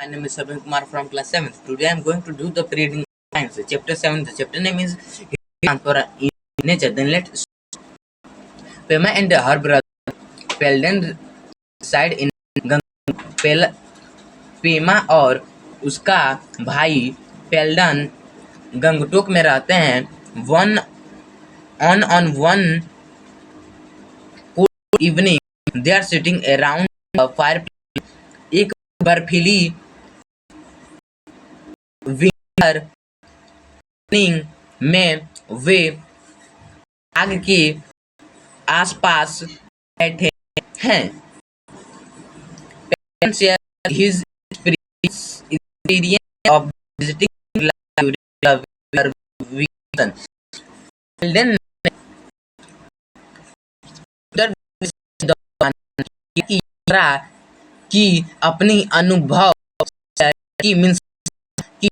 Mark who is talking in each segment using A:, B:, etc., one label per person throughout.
A: My name is Sabin Kumar from class 7th. Today I am going to do the reading science. Chapter 7. The chapter name is Transfer in Nature. Then let's Pema and her brother Pelden reside in Ganga. Pema और उसका भाई पेल्डन गंगटोक में रहते हैं। On one cold evening, they are sitting around a fireplace. एक बर्फीली winter evening में वे आग के आसपास बैठे हैं। Pelden shares his experience of visiting during the winter vacation. पेल्डन ने उत्तर के दौरान की यात्रा की अपनी अनुभव की मीन्स की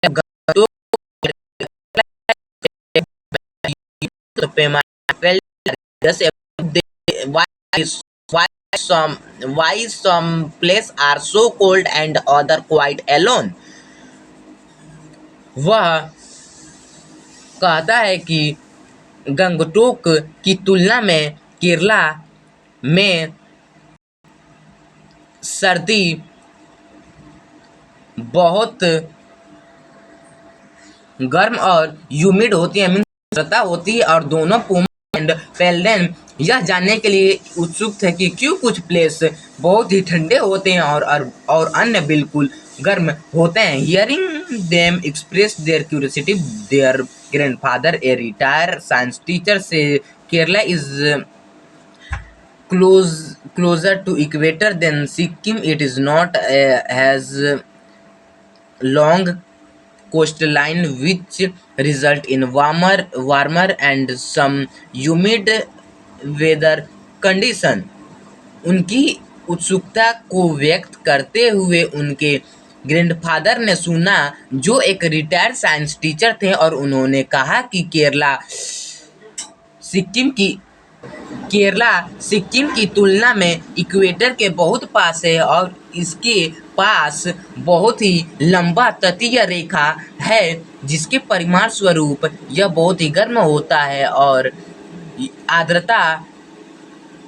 A: Gangtok Pema Pelden just why some places are so cold and other quite alone. वह कहता है कि गंगटोक की तुलना में केरला में सर्दी बहुत गर्म और ह्यूमिड होती है, मीन्स आर्द्रता होती है। और दोनों पेमा एंड पेल्डेन यह जानने के लिए उत्सुक थे कि क्यों कुछ प्लेस बहुत ही ठंडे होते हैं और अन्य बिल्कुल गर्म होते हैं। Hearing them express their curiosity, their grandfather a retired science teacher से Kerala is closer to equator than Sikkim. It is not has long coastline which result in warmer and some humid weather condition. उनकी उत्सुकता को व्यक्त करते हुए उनके grandfather ने सुना, जो एक रिटायर्ड साइंस टीचर थे, और उन्होंने कहा कि केरला सिक्किम की तुलना में इक्वेटर के बहुत पास है और इसके पास बहुत ही लंबा तटीय रेखा है, जिसके परिणाम स्वरूप यह बहुत ही गर्म होता है और आर्द्रता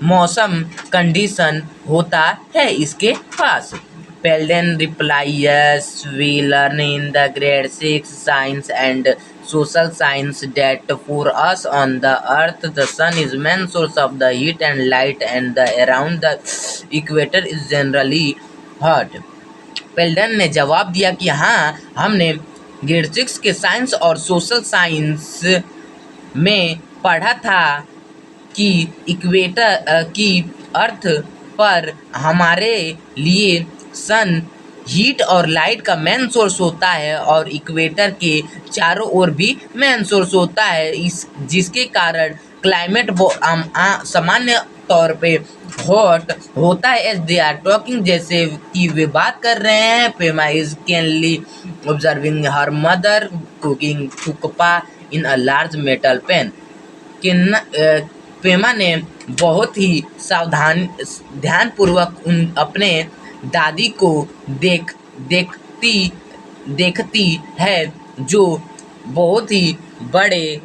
A: मौसम कंडीशन होता है इसके पास। Pelden reply, yes, we learn in the grade 6 science and social science that for us on the earth the sun is main source of the heat and light and the around the equator is generally hot. Pelden ने जवाब दिया कि हाँ, हमने grade 6 के science और social science में पढ़ा था कि इक्वेटर की अर्थ पर हमारे लिए सन हीट और लाइट का मेन सोर्स होता है और इक्वेटर के चारों ओर भी मेन सोर्स होता है, जिसके कारण क्लाइमेट सामान्य तौर पे हॉट होता है। एज दे आर टॉकिंग, जैसे कि वे बात कर रहे हैं, Pema is Connelly observing her mother cooking thukpa in a large metal pan. Pema ने बहुत ही ध्यानपूर्वक अपने दादी को देखती है, जो बहुत ही बड़े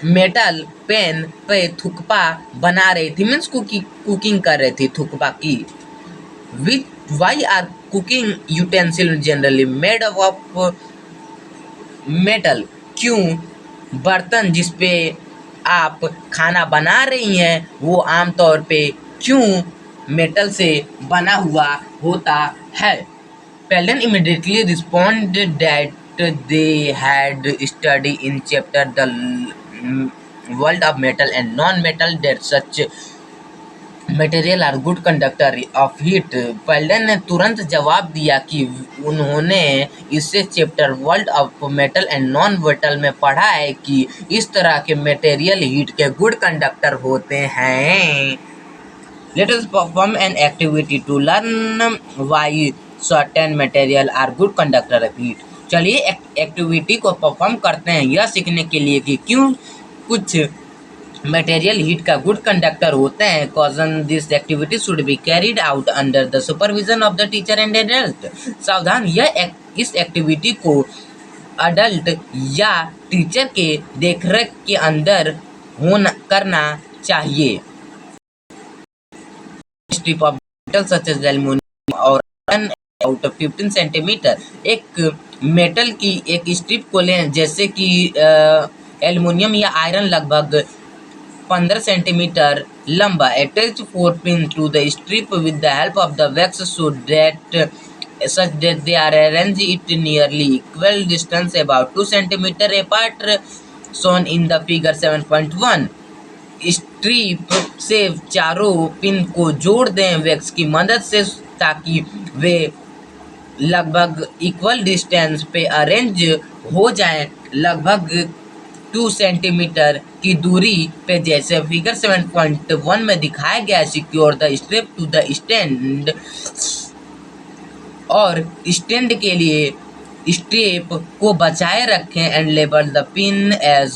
A: मेटल पैन पे थुक्पा बना रही थी, मीन्स कुकिंग कर रही थी थुक्पा की। Why are cooking utensil generally made of metal, क्यों बर्तन जिसपे आप खाना बना रही हैं वो आमतौर पे क्यों मेटल से बना हुआ होता है। Pelden immediately responded that they had studied in chapter the world of metal and non-metal that such material are good conductor of heat. Pelden ने तुरंत जवाब दिया कि उन्होंने इससे chapter world of metal and non metal में पढ़ा है कि इस तरह के मटेरियल हीट के गुड कंडक्टर होते हैं। Let us perform an activity to learn why certain material are good conductor of heat. चलिए एक्टिविटी को परफॉर्म करते हैं, यह सीखने के लिए कि क्यों कुछ मटेरियल हीट का गुड कंडक्टर होते हैं। Caution this activity should be carried out under the supervision of the teacher and adult. सावधान, इस एक्टिविटी को अडल्ट या टीचर के देखरेख के अंदर करना चाहिए। Strip of metal such as aluminium और आउट 15 सेंटीमीटर। एक मेटल की एक स्ट्रिप को लें जैसे कि एल्युमिनियम या आयरन लगभग 15 सेंटीमीटर लंबा। Attach 4 pin to the strip with the help of the wax such that they are arranged it nearly equal distance about 2 centimeter apart shown in the figure 7.1। Strip से चारों pin को जोड़ दें wax की मदद से ताकि वे लगभग इक्वल डिस्टेंस पे अरेंज हो जाएं, लगभग 2 सेंटीमीटर की दूरी पे, जैसे फिगर 7.1 में दिखाया गया। Secure the strip to the stand, और स्टैंड के लिए स्ट्रिप को बचाए रखें। And label the pin as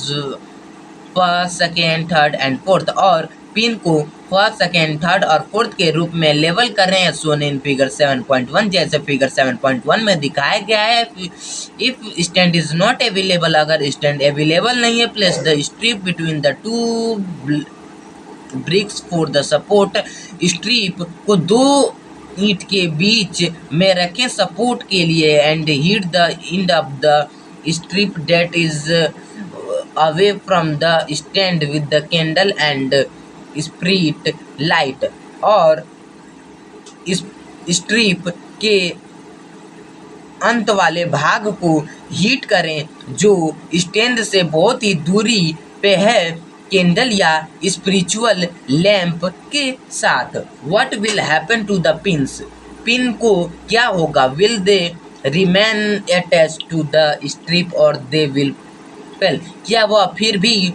A: first, second, third and fourth, और पिन को फर्स्ट, सेकेंड, थर्ड और फोर्थ के रूप में लेबल करें। सोन इन फिगर 7.1, जैसे फिगर 7.1 में दिखाया गया है। If stand is not available, अगर स्टैंड अवेलेबल नहीं है, place the strip between the two bricks for the support. Strip को दो ईंट के बीच में रखें सपोर्ट के लिए। And heat the end of the strip that is away from the stand with the candle and spirit light, और इस स्ट्रिप के अंत वाले भाग को हीट करें जो स्टैंड से बहुत ही दूरी पे है, कैंडल या स्पिरिचुअल लैंप के साथ। What will happen to the pins, pin को क्या होगा? Will they remain attached to the strip और दे विल फेल, क्या वह फिर भी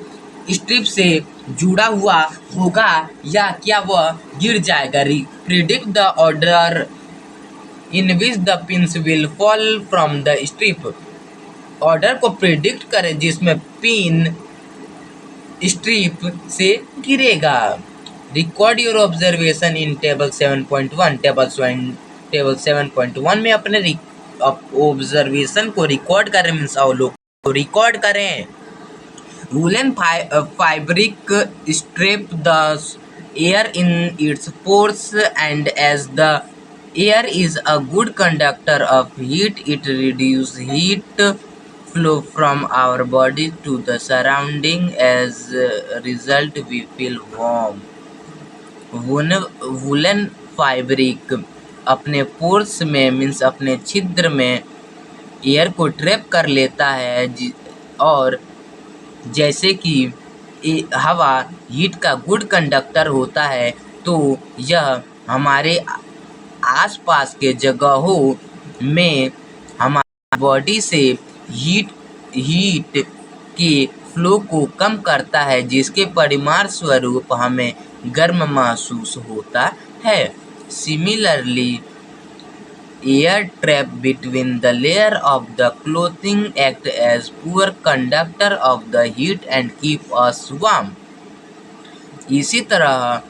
A: स्ट्रिप से जुड़ा हुआ होगा या क्या वह गिर जाएगा? Predict the order in which the pins will fall from the strip, order को प्रिडिक्ट करें जिसमें पिन स्ट्रिप से गिरेगा। Record your observation in table 7.1। Table 7.1 में अपने ऑब्जर्वेशन को रिकॉर्ड करें, मीन्स अवलोकन को रिकॉर्ड करें। Woollen fabric strip the air in its pores, and as the air is a good conductor of heat, it reduces heat flow from our body to the surrounding. As a result, we feel warm. Woollen fabric अपने pores में, means अपने छिद्र में air को trap कर लेता है, और जैसे कि हवा हीट का गुड कंडक्टर होता है, तो यह हमारे आसपास के जगहों में हमारी बॉडी से हीट के फ्लो को कम करता है, जिसके परिणाम स्वरूप हमें गर्म महसूस होता है। Similarly, air trap between the layer of the clothing act as poor conductor of the heat and keep us warm। इसी तरह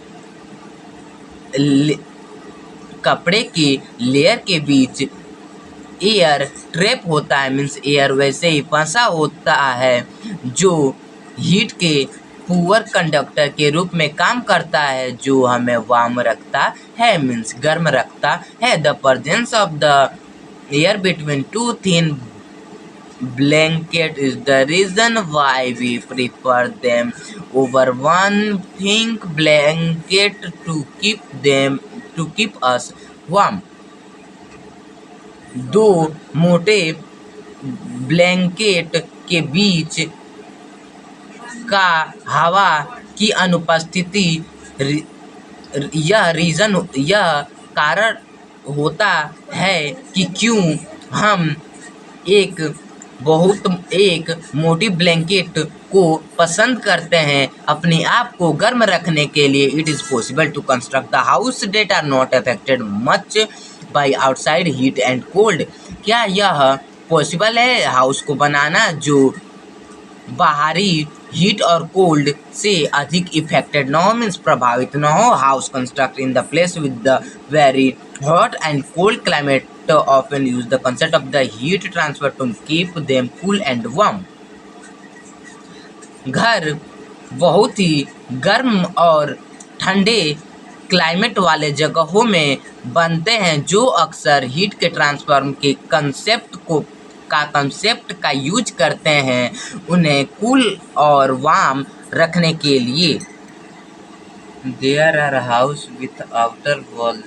A: कपड़े के लेयर के बीच एयर ट्रैप होता है, मीन्स एयर वैसे ही फंसा होता है जो हीट के पुअर कंडक्टर के रूप में काम करता है, जो हमें वार्म रखता है, मीन्स गर्म रखता है। The presence of the air between two thin blanket is the reason why we prefer them over one thick blanket to keep us warm. दो मोटे ब्लैंकेट के बीच का हवा की अनुपस्थिति यह कारण होता है कि क्यों हम एक मोटी ब्लैंकेट को पसंद करते हैं अपने आप को गर्म रखने के लिए। It is possible to construct the house that are not affected much by outside heat and cold, क्या यह पॉसिबल है हाउस को बनाना जो बाहरी हीट और कोल्ड से अधिक इफेक्टेड न हो, मीन्स प्रभावित न हो। House construct in the place with the very hot and cold climate often use the concept of the heat transfer to keep them cool and warm. घर बहुत ही गर्म और ठंडे क्लाइमेट वाले जगहों में बनते हैं जो अक्सर हीट के ट्रांसफर के कंसेप्ट का यूज करते हैं उन्हें कूल और वार्म रखने के लिए। There are houses with outer walls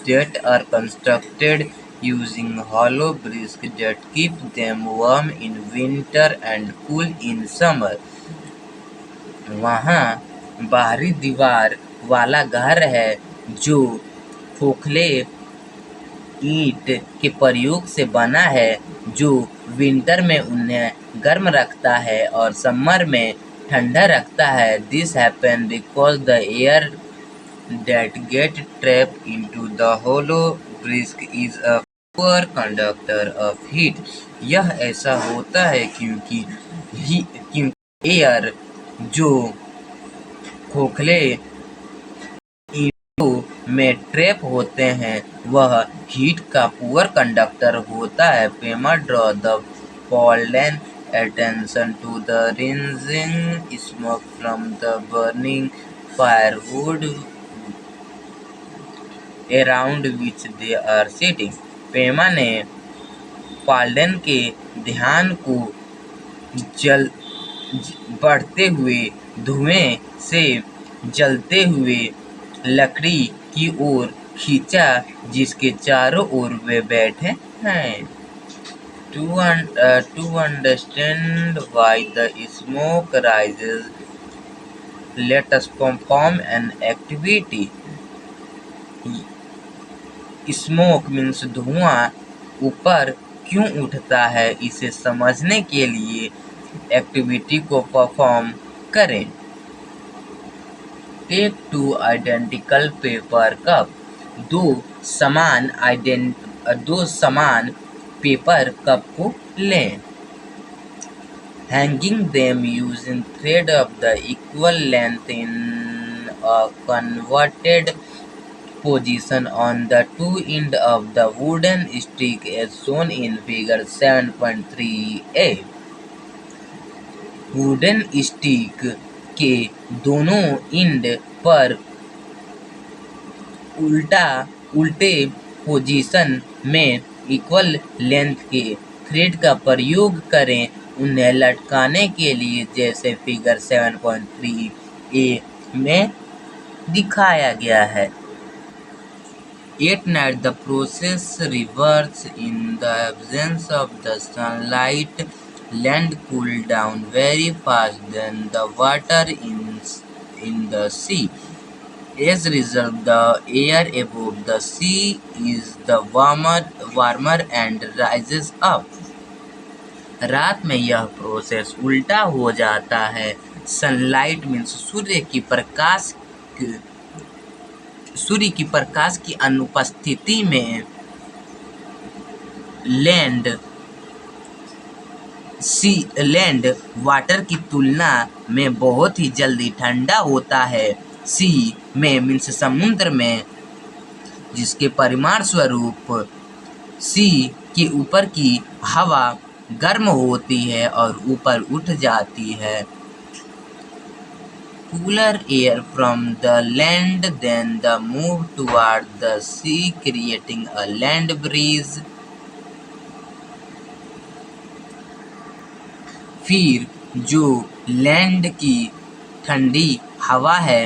A: that are constructed using hollow bricks that keep them warm in winter and cool in summer. वहाँ बाहरी दीवार वाला घर है जो खोखले ईंट के प्रयोग से बना है जो विंटर में उन्हें गर्म रखता है और समर में ठंडा रखता है। This happen because the air that get trapped into the hollow brick is a poor conductor of heat. यह ऐसा होता है क्योंकि एयर जो खोखले ईंटों में ट्रैप होते हैं वह हीट का पुअर कंडक्टर होता है। Pema draw the pollen attention to the rising smoke from the burning firewood around which they are sitting. Pema ने पॉलन के ध्यान को बढ़ते हुए धुएं से जलते हुए लकड़ी की ओर खींचा जिसके चारों ओर वे बैठे हैं। To understand why the smoke rises, let us perform an activity. Smoke means धुआं ऊपर क्यों उठता है, इसे समझने के लिए एक्टिविटी को परफॉर्म करें। Take 2 identical paper cup. दो समान पेपर कप को लें। Hanging them using thread of the equal length in a converted position on the two end of the wooden stick as shown in figure 7.3a. Wooden stick के दोनों and पर उल्टे position में equal length के thread का प्रयोग करें उन्हें लटकाने के लिए, जैसे फिगर 7.3a में दिखाया गया है। At night, the process reverses. In the absence of the sunlight, land cools down very fast than the water in the sea. As a result, the air above the sea is the warmer and rises up. रात में यह process उल्टा हो जाता है। Sunlight means सूर्य की प्रकाश की अनुपस्थिति में लैंड वाटर की तुलना में बहुत ही जल्दी ठंडा होता है। सी में मीन्स समुद्र में, जिसके परिमाण स्वरूप सी के ऊपर की हवा गर्म होती है और ऊपर उठ जाती है। Cooler air from the land then the move toward the sea creating a land breeze. फिर जो लैंड की ठंडी हवा है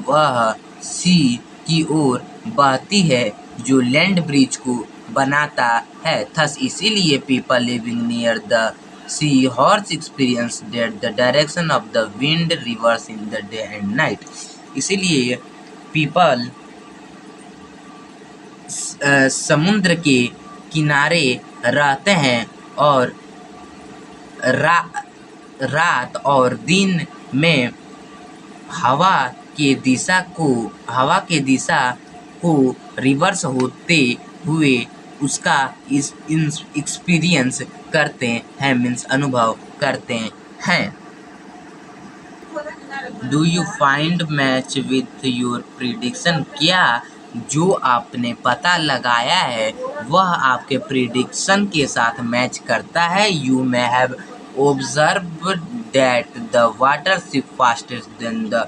A: वह सी की ओर बहती है जो लैंड ब्रिज को बनाता है। थस इसीलिए people living near the sea horse experience that the direction of the wind reverse in the day and night. इसीलिए पीपल समुद्र के किनारे रहते हैं और रात और दिन में हवा के दिशा को रिवर्स होते हुए उसका एक्सपीरियंस करते हैं, मीन्स अनुभव करते हैं। Do you find match with your prediction? क्या जो आपने पता लगाया है वह आपके प्रिडिक्शन के साथ मैच करता है? You may have observe that the water ship faster than the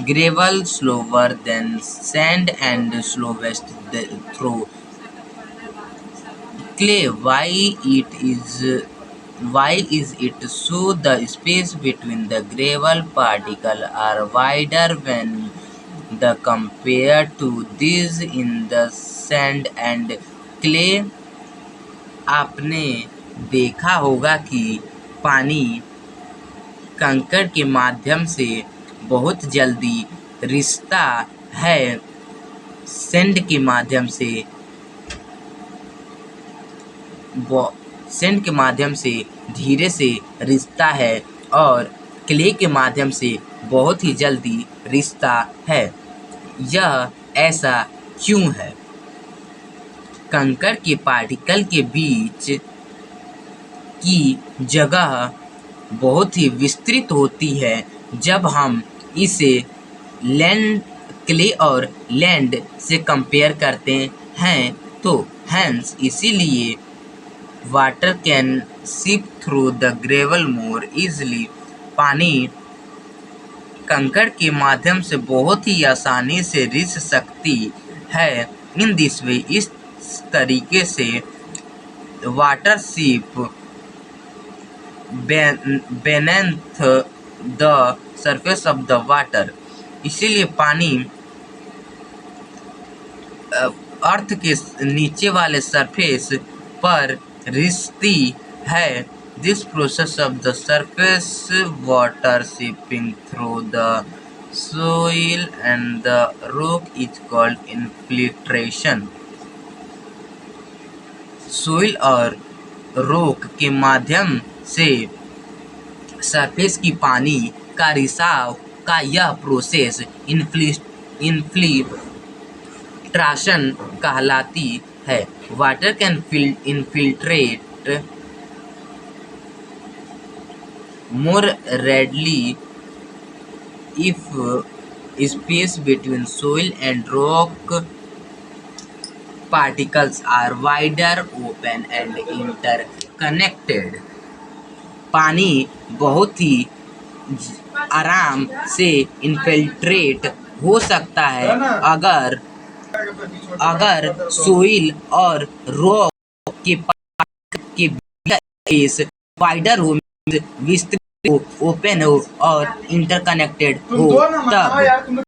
A: gravel, slower than sand and slowest through clay. Why is it so? The space between the gravel particles are wider when the compared to these in the sand and clay. आपने देखा होगा कि पानी कंकड़ के माध्यम से बहुत जल्दी रिसता है, सैंड के माध्यम से धीरे से रिसता है और क्ले के माध्यम से बहुत ही जल्दी रिसता है। यह ऐसा क्यों है? कंकड़ के पार्टिकल के बीच की जगह बहुत ही विस्तृत होती है जब हम इसे क्ले और लैंड से कंपेयर करते हैं, तो हेंस इसीलिए वाटर कैन सीप through the gravel more easily. पानी कंकड़ के माध्यम से बहुत ही आसानी से रिस सकती है। इन दिस वे, इस तरीके से वाटर सीप beneath the surface of the water, इसीलिए पानी अर्थ के नीचे वाले सरफेस पर रिसती है। This process of the surface water seeping through the soil and the rock is called infiltration. Soil और रोक के माध्यम से सरफेस की पानी का रिसाव का यह प्रोसेस इन्फिल्ट्रेशन कहलाती है। Water can infiltrate more readily if space between soil and rock particles are wider, open and interconnected. पानी बहुत ही आराम से इन्फिल्ट्रेट हो सकता है अगर सोइल और रॉक के स्पेस वाइडर हो, विस्तृत हो, ओपन हो और इंटरकनेक्टेड हो तब।